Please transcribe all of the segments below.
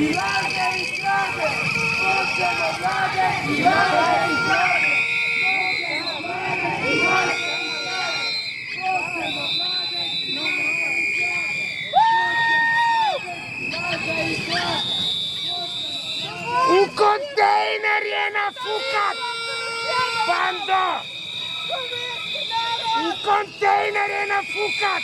U kontejner je nafukat! Bando! U kontejner je nafukat!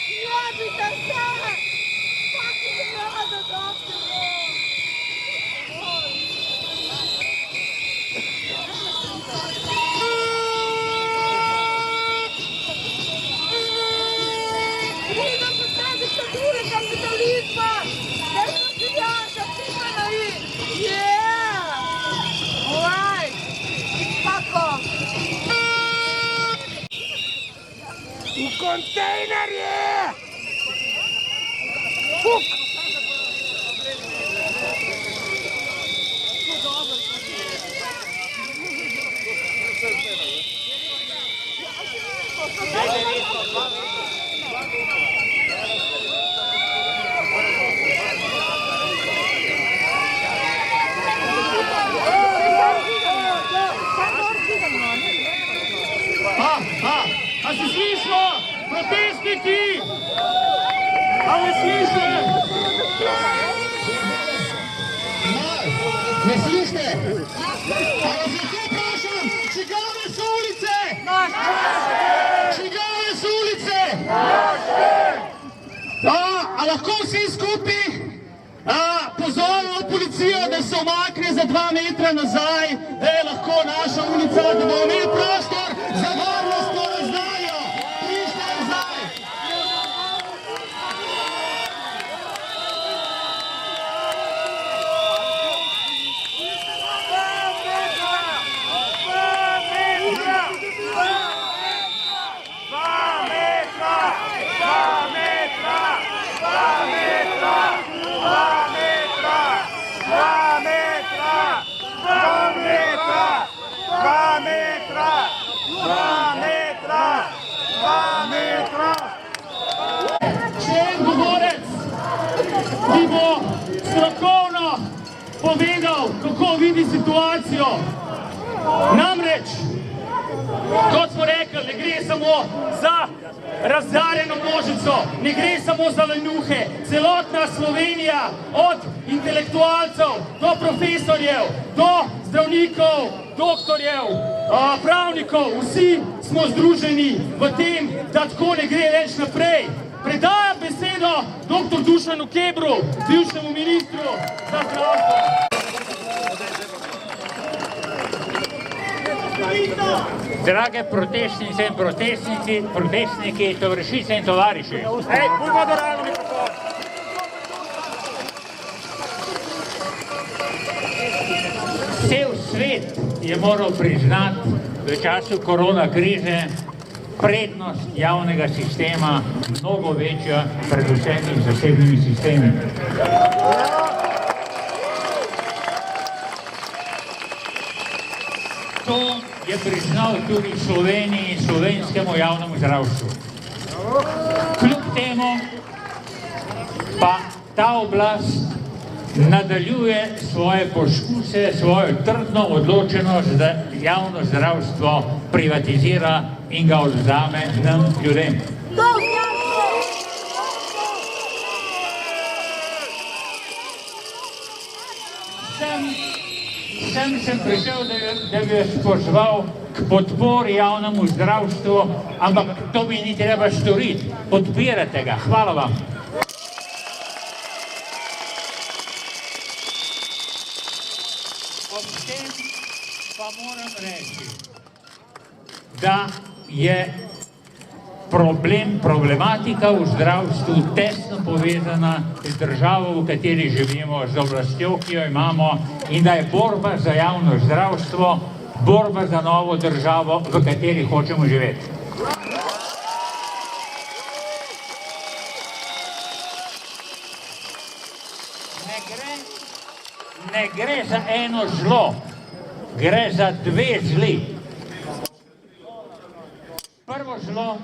U kontejner je! Fuk! A se slišimo, protestniki? A me slišite? Ne slišite? A vas lahko vprašam, čigave so ulice? Čigave so ulice? A lahko vsi skupaj pozovemo policijo, da se umakne za 2 metra nazaj, da je lahko naša ulica, da bomo imeli prostor za varnostno razdaljo. Prišli nazaj. Še en govorec, ki bo strokovno povedal, kako vidi situacijo. Namreč, kot smo rekli, ne gre samo za razdarjeno množico, ne gre samo za lenuhe. Celotna Slovenija, od intelektualcev do profesorjev, do zdravnikov, doktorjev, pravnikov, vsi smo združeni v tem, da tako ne gre več naprej. Predajam besedo dr. Dušanu Kebru, bivšemu ministru za zdravstvo. Drage protestnice in protestniki, tovarišice in tovariši. Budimo dorajno mikrofon. Cel svet je moral priznati v času korona krize prednost javnega sistema mnogo večja pred vsemi zasebnimi sistemi. To je priznal tudi Sloveniji in slovenskemu javnemu zdravstvu. Kljub temu pa ta oblast nadaljuje svoje poskuse, svojo trdno odločenost, da javno zdravstvo privatizira in ga odzame nam ljudem. Sem prišel, da bi vas pozval k podpori javnemu zdravstvu, ampak to bi ni treba storiti. Podpirate ga. Hvala vam. Ob tem pa moram reči, da je problematika v zdravstvu tesno povezana z državo, v kateri živimo, z oblastjo, ki jo imamo, in da je borba za javno zdravstvo borba za novo državo, v kateri hočemo živeti. Ne gre za eno zlo, gre za dve zli. Prvo zlo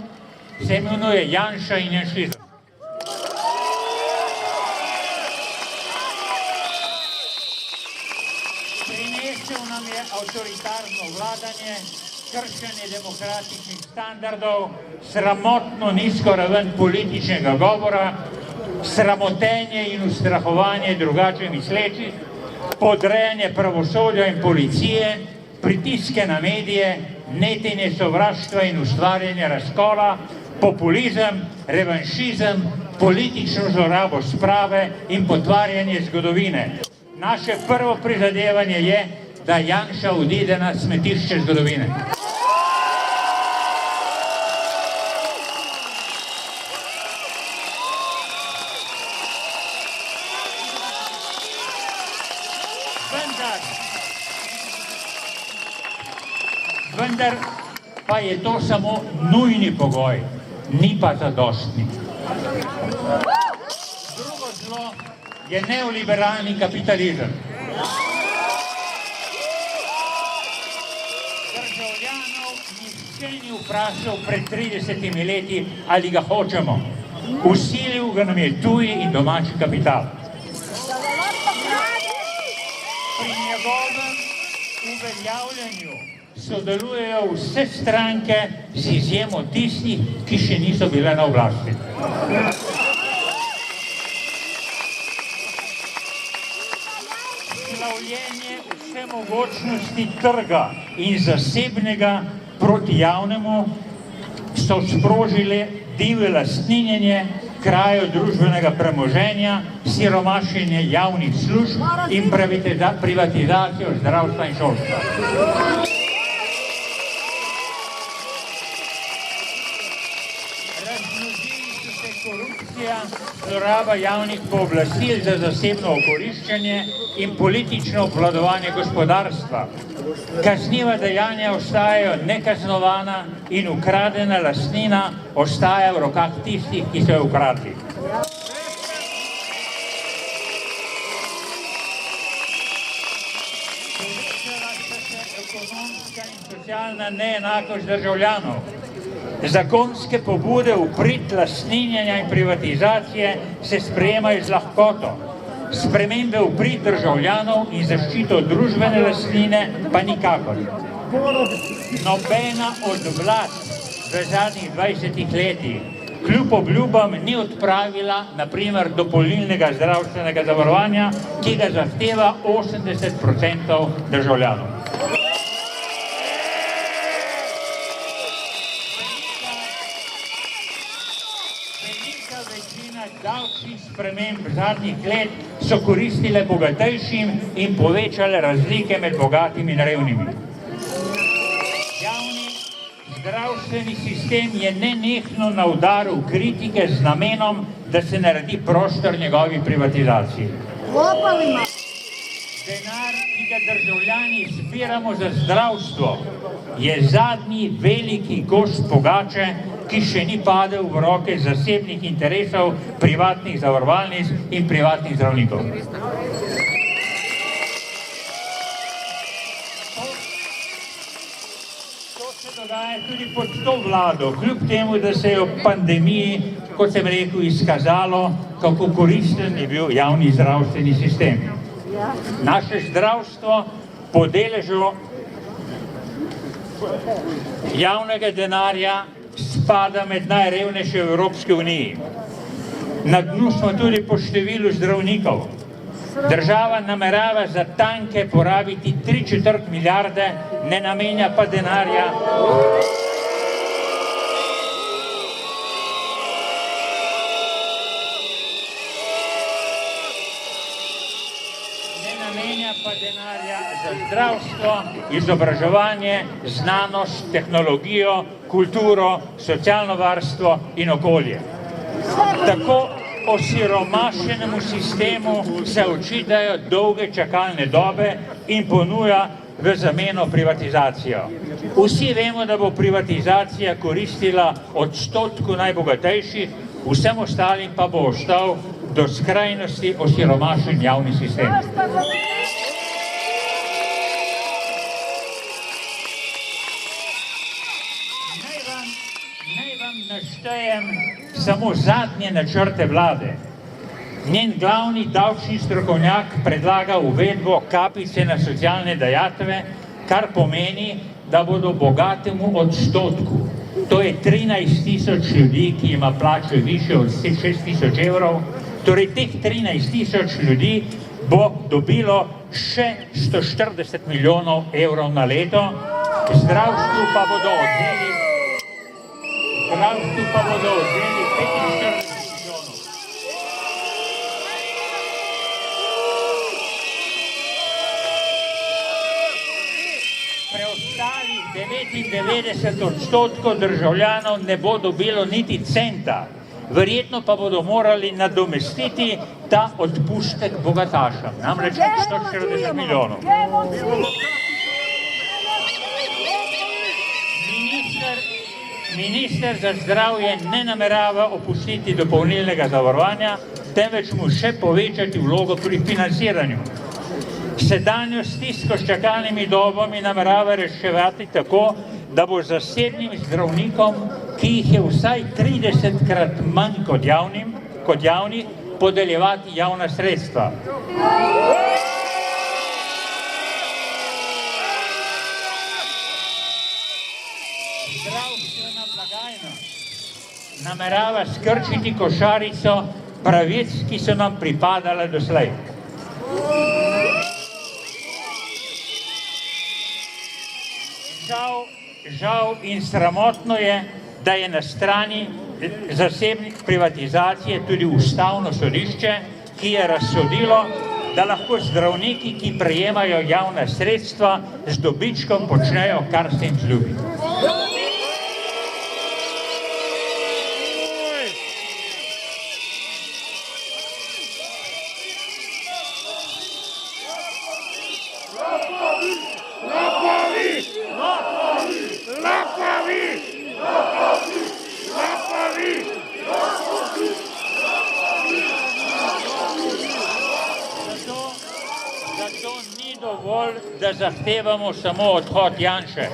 se imenuje Janša in janšizem. vladanje, kršenje demokratičnih standardov, sramotno nizko raven političnega govora, sramotenje in ustrahovanje drugače mislečih, podrejanje pravosodja in policije, pritiske na medije, netenje sovraštva in ustvarjanje razkola, populizem, revanšizem, politično zlorabo sprave in potvarjanje zgodovine. Naše prvo prizadevanje je, da Janša odide na smetišče zgodovine. Vendar pa je to samo nujni pogoj, ni pa zadostni. Drugo zlo je neoliberalni kapitalizem. Državljanov nihče ni vprašal pred 30 leti, ali ga hočemo. Vsilil ga nam je tuji in domači kapital. Pri njegovem uveljavljanju sodelujejo vse stranke z izjemo tistih, ki še niso bile na oblasti. Slavljenje vsemogočnosti trga in zasebnega proti javnemu so sprožile divje lastninjenje krajev družbenega premoženja, siromašenje javnih služb in privatizacijo zdravstva in šolstva. Razmnožili so se korupcija, zloraba javnih pooblastil za zasebno okoriščanje in politično obvladovanje gospodarstva. Kazniva dejanja ostajajo nekaznovana in ukradena lastnina ostaja v rokah tistih, ki so jo ukradli. Povečala se ekonomska in socialna neenakost državljanov. Zakonske pobude v prid lastninjenja in privatizacije se sprejemajo z lahkoto. Spremembe v prid državljanov in zaščito družbene lastnine pa nikakor. Nobena od vlad v zadnjih 20 letih kljub obljubam ni odpravila na primer dopolnilnega zdravstvenega zavarovanja, ki ga zahteva 80% državljanov. Davčnih sprememb zadnjih let so koristile bogatejšim in povečale razlike med bogatimi in revnimi. Javni zdravstveni sistem je nenehno na udaru kritike z namenom, da se naredi prostor njegovi privatizaciji. Denar, ki ga državljani zbiramo za zdravstvo, je zadnji veliki gost pogače, ki še ni padel v roke zasebnih interesov, privatnih zavarovalnic in privatnih zdravnikov. To se dogaja tudi pod to vlado, kljub temu, da se je v pandemiji, kot sem rekel, izkazalo, kako koristen je bil javni zdravstveni sistem. Naše zdravstvo po deležu javnega denarja spada med najrevnejše v Evropski uniji. Na dnu smo tudi po številu zdravnikov. Država namerava za tanke porabiti 3/4 milijarde, ne namenja pa denarja. Za zdravstvo, izobraževanje, znanost, tehnologijo, kulturo, socialno varstvo in okolje. Tako osiromašenemu sistemu se očitajo dolge čakalne dobe in ponuja v zameno privatizacijo. Vsi vemo, da bo privatizacija koristila odstotku najbogatejših, vsem ostalim pa bo ostal do skrajnosti osiromašen javni sistem. Naštejem samo zadnje načrte vlade. Njen glavni davčni strokovnjak predlaga uvedbo kapice na socialne dajatve, kar pomeni, da bodo bogatemu odstotku, to je 13.000 ljudi, ki ima plače više od 6.000 evrov, torej teh 13.000 ljudi bo dobilo še 140 milijonov evrov na leto, zdravstvu pa bodo odzeli 45 milijonov. Preostalih 99 odstotkov državljanov ne bo dobilo niti centa, verjetno pa bodo morali nadomestiti ta odpustek bogatašem, namreč 140 milijonov. Minister za zdravje ne namerava opustiti dopolnilnega zavarovanja, temveč mu še povečati vlogo pri financiranju. Sedanjo stisko s čakalnimi dobami namerava reševati tako, da bo zasebnim zdravnikom, ki jih je vsaj 30-krat manj kot javnih, podeljevati javna sredstva. Zdravstvena blagajna namerava skrčiti košarico pravic, ki so nam pripadale doslej. Žal in sramotno je, da je na strani zasebnih privatizacije tudi Ustavno sodišče, ki je razsodilo, da lahko zdravniki, ki prejemajo javna sredstva, z dobičkom počnejo, kar se jim zljubi. Zato ni dovolj, da zahtevamo samo odhod Janše.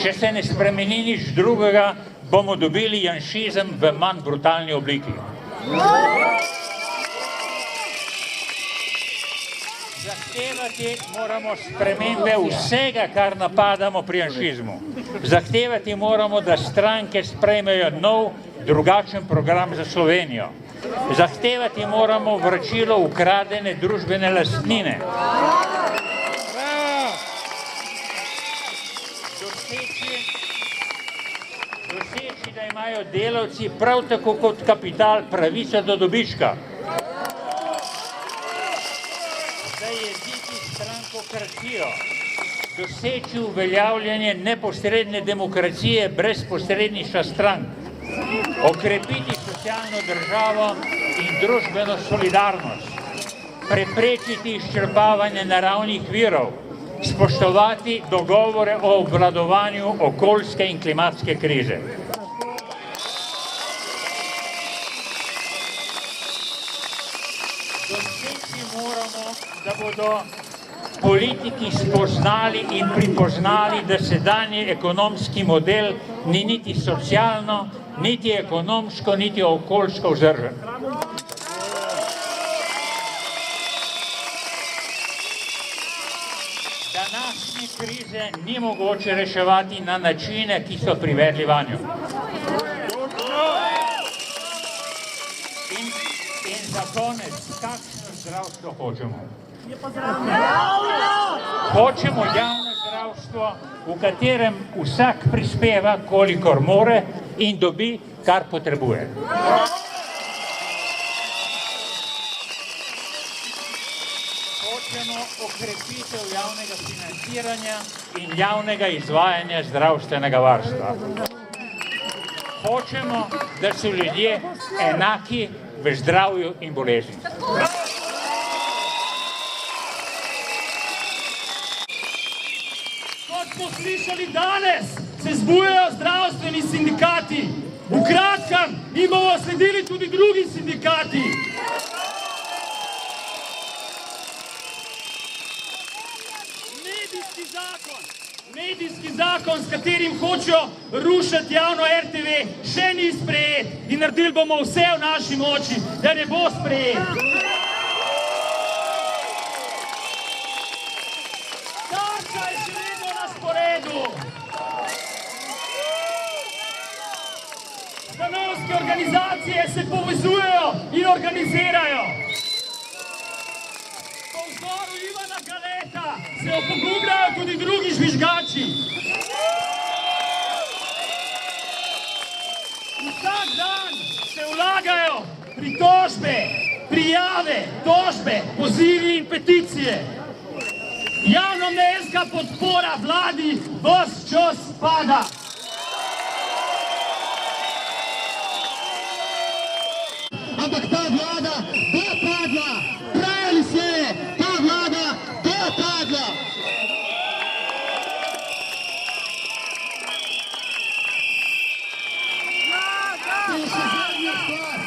Če se ne spremeni nič drugega, bomo dobili janšizem v manj brutalni obliki. Zahtevati moramo spremembe vsega, kar napadamo pri janšizmu. Zahtevati moramo, da stranke sprejmejo nov, drugačen program za Slovenijo. Zahtevati moramo vračilo ukradene družbene lastnine. Doseči, da imajo delavci prav tako kot kapital pravico do dobička. Zajeziti strankokracijo. Doseči uveljavljanje neposredne demokracije brez posredništva strank. Okrepiti socialno državo in družbeno solidarnost, preprečiti izčrpavanje naravnih virov, spoštovati dogovore o obvladovanju okoljske in klimatske krize. Doseči moramo, da bodo politiki spoznali in pripoznali, da sedanji ekonomski model ni niti socialno, niti ekonomsko, niti okoljsko vzdržen. Današnje krize ni mogoče reševati na načine, ki so privedli vanjo. In za konec, kakšno zdravstvo hočemo? Hočemo javno zdravstvo, v katerem vsak prispeva, kolikor more in dobi, kar potrebuje. Hočemo okrepitev javnega financiranja in javnega izvajanja zdravstvenega varstva. Hočemo, da so ljudje enaki v zdravju in bolezni. Kot smo slišali danes, se zbujajo zdravstveni sindikati. V kratkem jim bomo sledili tudi drugi sindikati. Medijski zakon, s katerim hočejo rušiti javno RTV, še ni sprejet in naredili bomo vse v naši moči, da ne bo sprejet. Tarča je še vedno na sporedu. stanovske organizacije se povezujejo in organizirajo. Po vzoru Ivana Galeta se opogubljajo tudi drugi žvižgači. Vsak dan se vlagajo pritožbe, prijave, tožbe, pozivi in peticije. Javnomnenjska podpora vladi ves čas pada. Ampak ta vlada bo padla, trajali se je, ta vlada bo padla. In še zadnja stvar.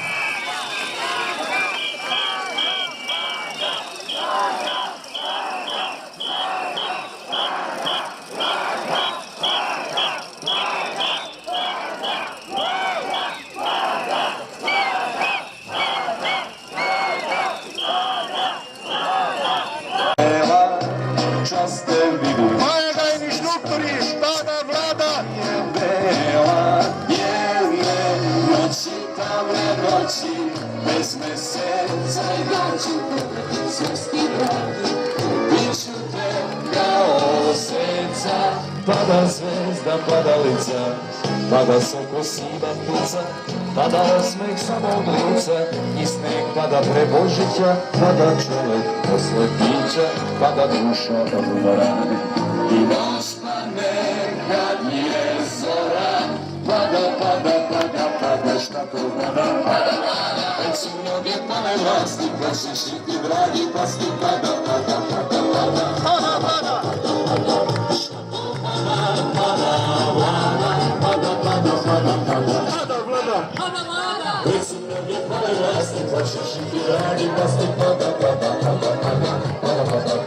Mojega in inštruktori, štada vlada. Noći, tamne noći, bez meseca i noći, svesti radi, piću te kao seca. Pada zvezda, padalica, pada soko siva ptica, pada osmeh samog lica i sneg pada pre Božića, pada čovek posle pića, pada duša od dvorane. I noć padne kad je zora, pada, pada, pada, pada, šta to pada, pada, pada. Već su mnoge pale vlasti, počeš i ti dragi pasti, pada, pada, pada, pada, pada, pada, šta to pada, pada, vlada, pada, pada, pada, pada, pada, vlada, pada, vlada. Već su mnoge pale vlasti, počeš i ti dragi pasti, pada, pada, pada, pada, pada, pada.